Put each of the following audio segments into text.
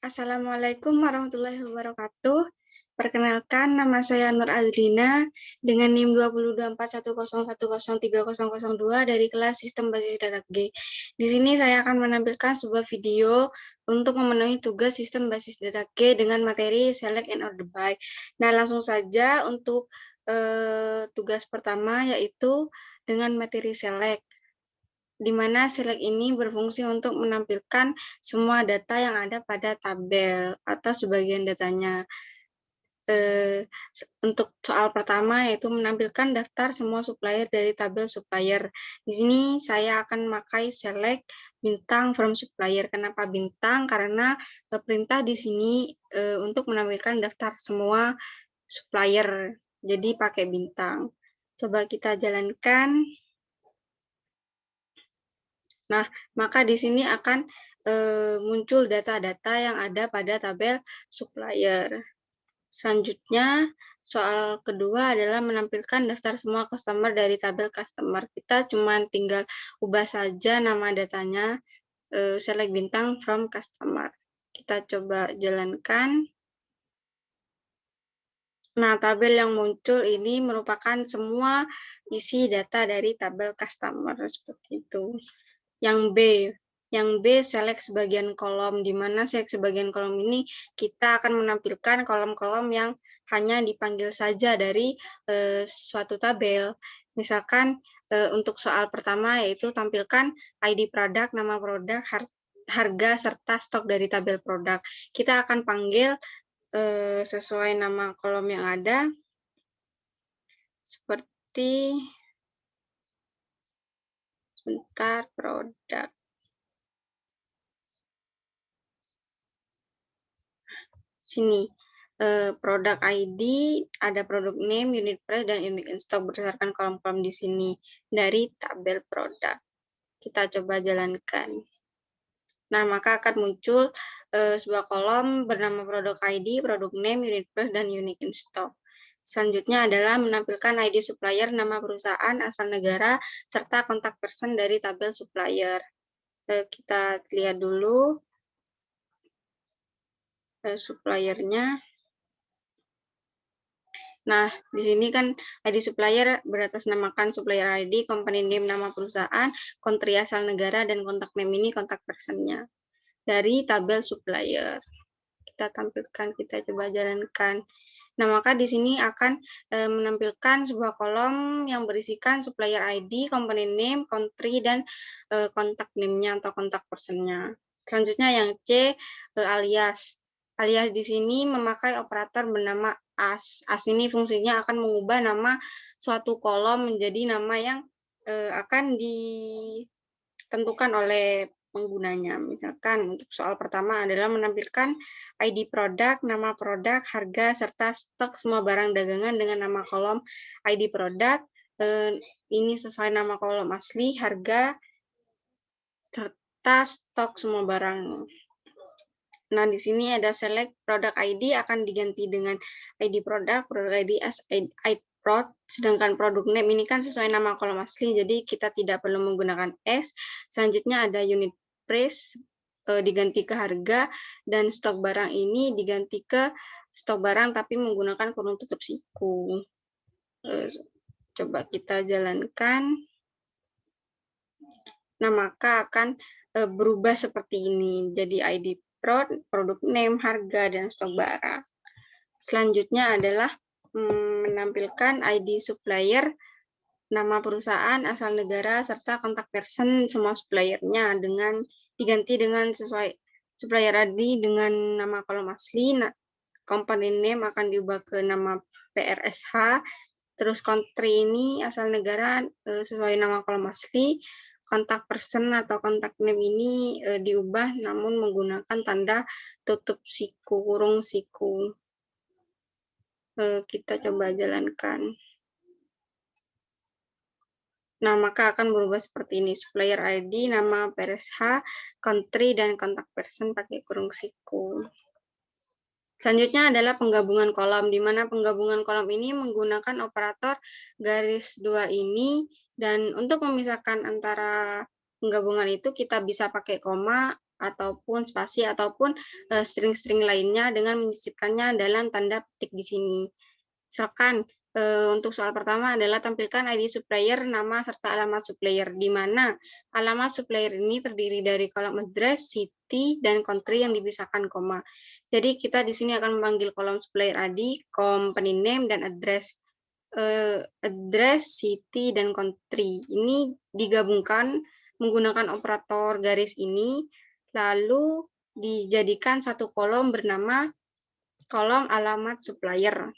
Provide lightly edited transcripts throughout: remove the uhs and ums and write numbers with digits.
Assalamualaikum warahmatullahi wabarakatuh. Perkenalkan, nama saya Nur Azlina dengan NIM 202410103002 dari kelas Sistem Basis Data G. Di sini saya akan menampilkan sebuah video untuk memenuhi tugas Sistem Basis Data G dengan materi Select and Order By. Nah, langsung saja untuk tugas pertama yaitu dengan materi Select, di mana select ini berfungsi untuk menampilkan semua data yang ada pada tabel atau sebagian datanya. Untuk soal pertama yaitu menampilkan daftar semua supplier dari tabel supplier. Di sini saya akan memakai select bintang from supplier. Kenapa bintang? Karena perintah di sini untuk menampilkan daftar semua supplier. Jadi pakai bintang. Coba kita jalankan. Nah, maka di sini akan muncul data-data yang ada pada tabel supplier. Selanjutnya, soal kedua adalah menampilkan daftar semua customer dari tabel customer. Kita cuma tinggal ubah saja nama datanya, select bintang from customer. Kita coba jalankan. Nah, tabel yang muncul ini merupakan semua isi data dari tabel customer, seperti itu. Yang B select sebagian kolom, di mana select sebagian kolom ini kita akan menampilkan kolom-kolom yang hanya dipanggil saja dari suatu tabel. Misalkan untuk soal pertama yaitu tampilkan ID produk, nama produk, harga, serta stok dari tabel produk. Kita akan panggil sesuai nama kolom yang ada, seperti sebentar, produk. Sini, produk ID, ada produk name, unit price, dan unit in stock berdasarkan kolom-kolom di sini dari tabel produk. Kita coba jalankan. Nah, maka akan muncul sebuah kolom bernama produk ID, produk name, unit price, dan unit in stock. Selanjutnya adalah menampilkan ID supplier, nama perusahaan, asal negara, serta kontak person dari tabel supplier. Kita lihat dulu suppliernya. Nah, di sini kan ID supplier beratasnamakan supplier ID, company name nama perusahaan, country asal negara, dan kontak name ini kontak personnya dari tabel supplier. Kita tampilkan, kita coba jalankan. Nah, maka di sini akan menampilkan sebuah kolom yang berisikan supplier ID, company name, country, dan kontak name-nya atau kontak personnya. Selanjutnya yang C, alias. Alias di sini memakai operator bernama as. As ini fungsinya akan mengubah nama suatu kolom menjadi nama yang akan ditentukan oleh penggunanya. Misalkan untuk soal pertama adalah menampilkan ID produk, nama produk, harga, serta stok semua barang dagangan dengan nama kolom ID produk. Ini sesuai nama kolom asli, harga, serta stok semua barang. Nah, di sini ada select product ID akan diganti dengan ID produk ID as ID prod, sedangkan produk name ini kan sesuai nama kolom asli, jadi kita tidak perlu menggunakan S. Selanjutnya ada unit price diganti ke harga, dan stok barang ini diganti ke stok barang tapi menggunakan kurung tutup siku. Coba kita jalankan. Nah, maka akan berubah seperti ini, jadi ID produk name, harga, dan stok barang. Selanjutnya adalah menampilkan ID supplier, nama perusahaan, asal negara, serta kontak person semua suppliernya dengan diganti dengan sesuai supplier ID dengan nama kolom asli. Nah, company name akan diubah ke nama PRSH, terus country ini asal negara sesuai nama kolom asli. Kontak person atau kontak name ini diubah namun menggunakan tanda tutup siku, kurung siku. Kita coba jalankan. Nah, maka akan berubah seperti ini. Supplier ID, nama PRSH, country, dan kontak person pakai kurung siku. Selanjutnya adalah penggabungan kolom, di mana penggabungan kolom ini menggunakan operator garis 2 ini, dan untuk memisahkan antara penggabungan itu kita bisa pakai koma ataupun spasi ataupun string-string lainnya dengan menyisipkannya dalam tanda petik di sini. Misalkan untuk soal pertama adalah tampilkan ID supplier, nama serta alamat supplier, di mana alamat supplier ini terdiri dari kolom address, city, dan country yang dipisahkan koma. Jadi kita di sini akan memanggil kolom supplier ID, company name, dan address. Address, city, dan country ini digabungkan menggunakan operator garis ini, lalu dijadikan satu kolom bernama kolom alamat supplier,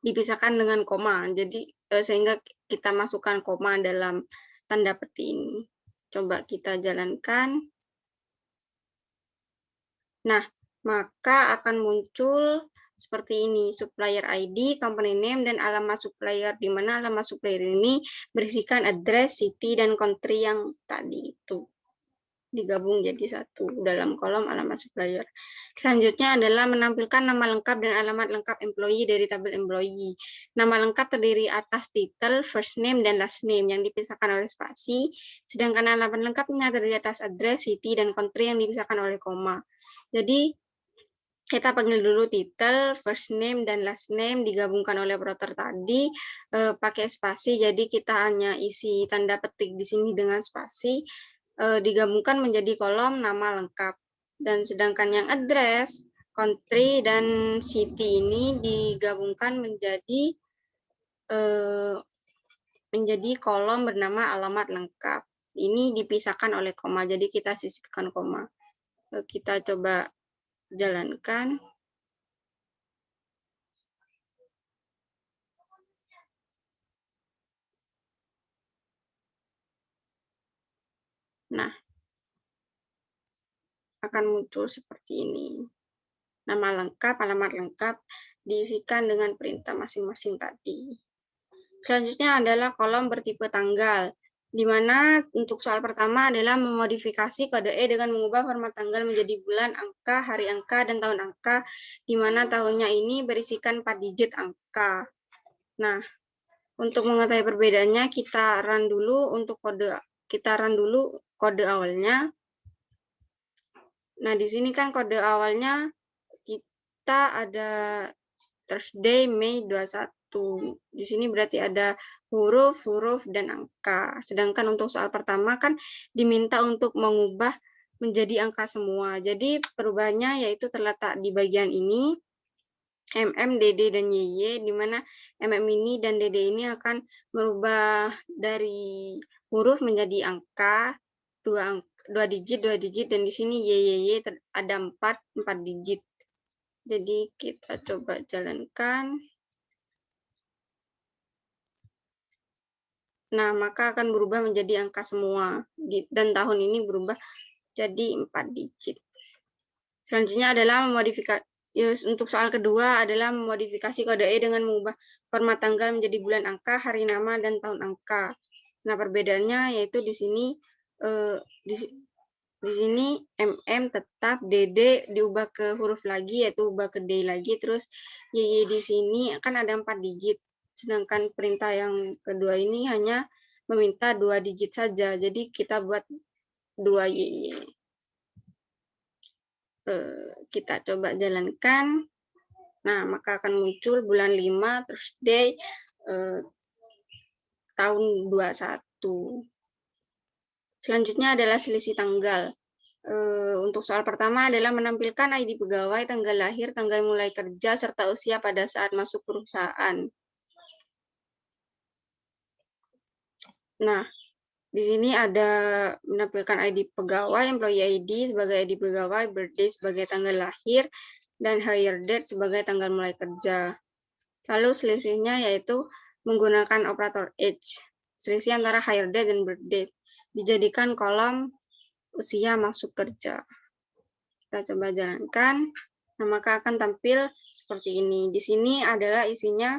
dipisahkan dengan koma. Jadi sehingga kita masukkan koma dalam tanda petik ini. Coba kita jalankan. Nah, maka akan muncul seperti ini, supplier ID, company name, dan alamat supplier, di mana alamat supplier ini berisikan address, city, dan country yang tadi itu digabung jadi satu dalam kolom alamat supplier. Selanjutnya adalah menampilkan nama lengkap dan alamat lengkap employee dari tabel employee. Nama lengkap terdiri atas title, first name, dan last name yang dipisahkan oleh spasi, sedangkan alamat lengkapnya terdiri atas address, city, dan country yang dipisahkan oleh koma. Jadi kita panggil dulu title, first name, dan last name digabungkan oleh operator tadi pakai spasi. Jadi kita hanya isi tanda petik di sini dengan spasi, digabungkan menjadi kolom nama lengkap. Dan sedangkan yang address, country, dan city ini digabungkan menjadi kolom bernama alamat lengkap. Ini dipisahkan oleh koma. Jadi kita sisipkan koma. Kita coba jalankan. Nah, akan muncul seperti ini. Nama lengkap, alamat lengkap diisikan dengan perintah masing-masing tadi. Selanjutnya adalah kolom bertipe tanggal, di mana untuk soal pertama adalah memodifikasi kode E dengan mengubah format tanggal menjadi bulan, angka, hari angka, dan tahun angka, di mana tahunnya ini berisikan 4 digit angka. Nah, untuk mengetahui perbedaannya, kita run dulu kode awalnya. Nah, di sini kan kode awalnya kita ada Thursday, Mei 21. Di sini berarti ada huruf, dan angka. Sedangkan untuk soal pertama kan diminta untuk mengubah menjadi angka semua. Jadi perubahannya yaitu terletak di bagian ini, MM, DD, dan YY, di mana MM ini dan DD ini akan merubah dari huruf menjadi angka, dua digit, dan di sini YY ada 4 digit. Jadi kita coba jalankan. Nah, maka akan berubah menjadi angka semua. Dan tahun ini berubah jadi 4 digit. Selanjutnya adalah memodifikasi. Untuk soal kedua adalah memodifikasi kode E dengan mengubah format tanggal menjadi bulan angka, hari nama, dan tahun angka. Nah, perbedaannya yaitu di sini MM tetap, DD diubah ke huruf lagi, yaitu ubah ke D lagi, terus YY di sini kan ada 4 digit. Sedangkan perintah yang kedua ini hanya meminta 2 digit saja. Jadi kita buat 2 YY. Kita coba jalankan. Nah, maka akan muncul bulan 5, terus day, tahun 21. Selanjutnya adalah selisih tanggal. Untuk soal pertama adalah menampilkan ID pegawai, tanggal lahir, tanggal mulai kerja, serta usia pada saat masuk perusahaan. Nah, di sini ada menampilkan ID pegawai, employee ID sebagai ID pegawai, birthday sebagai tanggal lahir, dan hire date sebagai tanggal mulai kerja. Lalu selisihnya yaitu menggunakan operator age. Selisih antara hire date dan birthday dijadikan kolom usia masuk kerja. Kita coba jalankan. Nah, maka akan tampil seperti ini. Di sini adalah isinya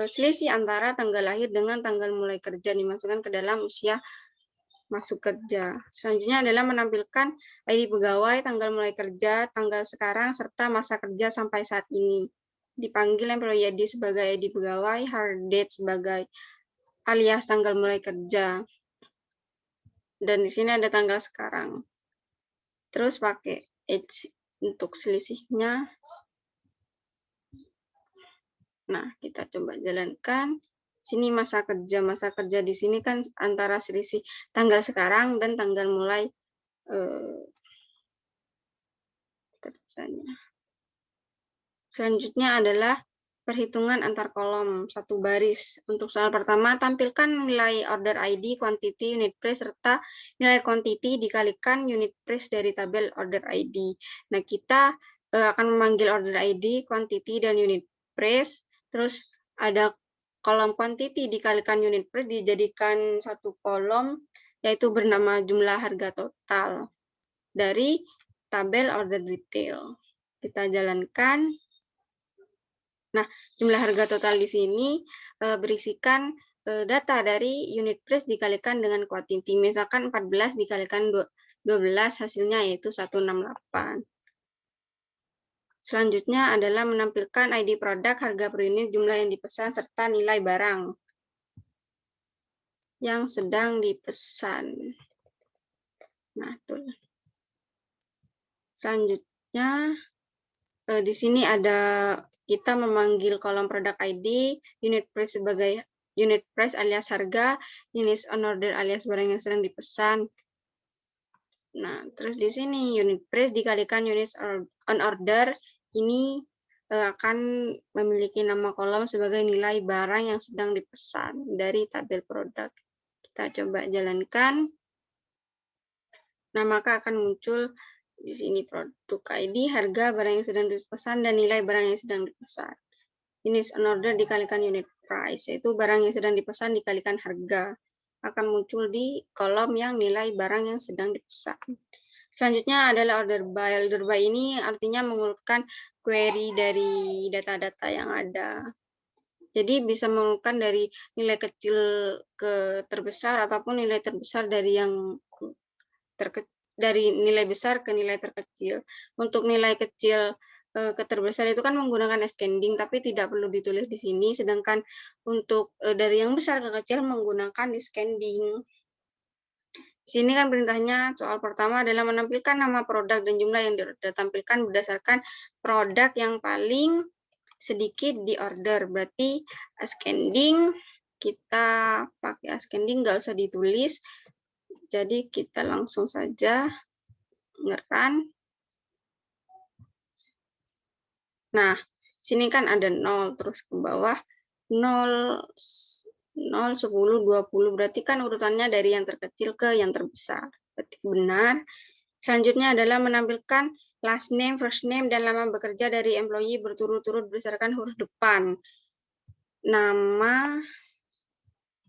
selisih antara tanggal lahir dengan tanggal mulai kerja dimasukkan ke dalam usia masuk kerja. Selanjutnya adalah menampilkan ID pegawai, tanggal mulai kerja, tanggal sekarang, serta masa kerja sampai saat ini. Dipanggil employee ID sebagai ID pegawai, hire date sebagai alias tanggal mulai kerja. Dan di sini ada tanggal sekarang. Terus pakai H untuk selisihnya. Nah, kita coba jalankan. Sini masa kerja. Masa kerja di sini kan antara selisih tanggal sekarang dan tanggal mulai kerjanya. Selanjutnya adalah perhitungan antar kolom satu baris. Untuk soal pertama, tampilkan nilai order ID, quantity, unit price, serta nilai quantity dikalikan unit price dari tabel order ID. Nah, kita akan memanggil order ID, quantity, dan unit price. Terus ada kolom quantity dikalikan unit price dijadikan satu kolom, yaitu bernama jumlah harga total dari tabel order detail. Kita jalankan. Nah, jumlah harga total di sini berisikan data dari unit price dikalikan dengan quantity. Misalkan 14 dikalikan 12 hasilnya yaitu 168. Selanjutnya adalah menampilkan ID produk, harga per unit, jumlah yang dipesan, serta nilai barang yang sedang dipesan. Nah, tuh. Selanjutnya di sini ada kita memanggil kolom produk ID, unit price sebagai unit price alias harga, units on order alias barang yang sedang dipesan. Nah, terus di sini unit price dikalikan units on order, ini akan memiliki nama kolom sebagai nilai barang yang sedang dipesan dari tabel produk. Kita coba jalankan. Nah, maka akan muncul di sini produk ID, harga barang yang sedang dipesan, dan nilai barang yang sedang dipesan. Units on order dikalikan unit price, yaitu barang yang sedang dipesan dikalikan harga. Akan muncul di kolom yang nilai barang yang sedang dipesan. Selanjutnya adalah order by. Order by ini artinya mengurutkan query dari data-data yang ada. Jadi bisa mengurutkan dari nilai kecil ke terbesar ataupun nilai terbesar dari yang dari nilai besar ke nilai terkecil. Untuk nilai kecil ke terbesar itu kan menggunakan ascending, tapi tidak perlu ditulis di sini. Sedangkan untuk dari yang besar ke kecil menggunakan descending. Di sini kan perintahnya soal pertama adalah menampilkan nama produk dan jumlah yang ditampilkan berdasarkan produk yang paling sedikit di order. Berarti ascending, kita pakai ascending, nggak usah ditulis. Jadi kita langsung saja ngeran. Nah, sini kan ada 0, terus ke bawah 0, 0, 10, 20, berarti kan urutannya dari yang terkecil ke yang terbesar. Berarti benar. Selanjutnya adalah menampilkan last name, first name, dan lama bekerja dari employee berturut-turut berdasarkan huruf depan. Nama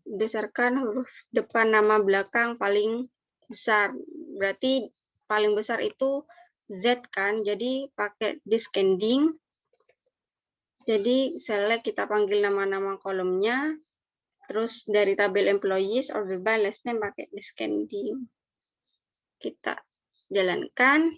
berdasarkan huruf depan, nama belakang paling besar. Berarti paling besar itu Z kan, jadi pakai descending. Jadi select, kita panggil nama-nama kolomnya. Terus dari tabel employees, order by, last name pakai descending. Kita jalankan.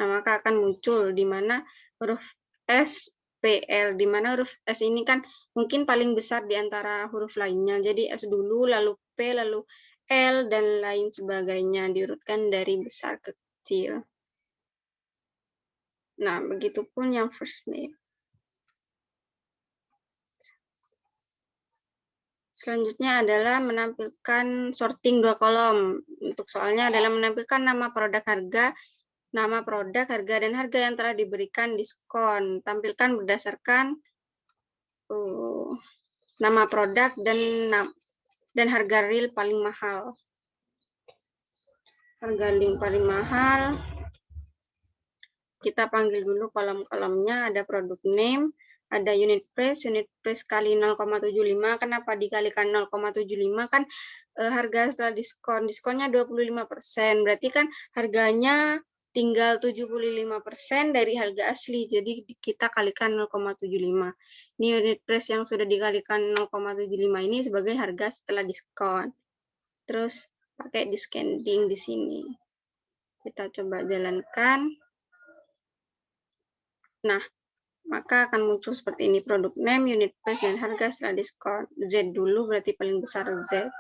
Nah, maka akan muncul di mana huruf S, PL, di mana huruf S ini kan mungkin paling besar di antara huruf lainnya. Jadi S dulu, lalu P, lalu L, dan lain sebagainya. Diurutkan dari besar ke kecil. Nah, begitupun yang first name. Selanjutnya adalah menampilkan sorting 2 kolom. Untuk soalnya adalah menampilkan nama produk, harga, nama produk, harga, dan harga yang telah diberikan diskon. Tampilkan berdasarkan nama produk dan harga real paling mahal. Harga link paling mahal. Kita panggil dulu kolom-kolomnya. Ada produk name, ada unit price kali 0,75. Kenapa dikalikan 0,75? Kan harga setelah diskon. Diskonnya 25%. Berarti kan harganya tinggal 75% dari harga asli. Jadi kita kalikan 0,75. Ini unit price yang sudah dikalikan 0,75 ini sebagai harga setelah diskon. Terus pakai descending di sini. Kita coba jalankan. Nah, maka akan muncul seperti ini. Produk name, unit price, dan harga setelah diskon. Z dulu berarti paling besar Z.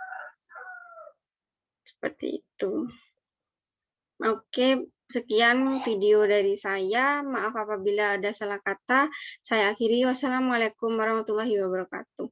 Seperti itu. Oke, sekian video dari saya. Maaf apabila ada salah kata. Saya akhiri. Wassalamualaikum warahmatullahi wabarakatuh.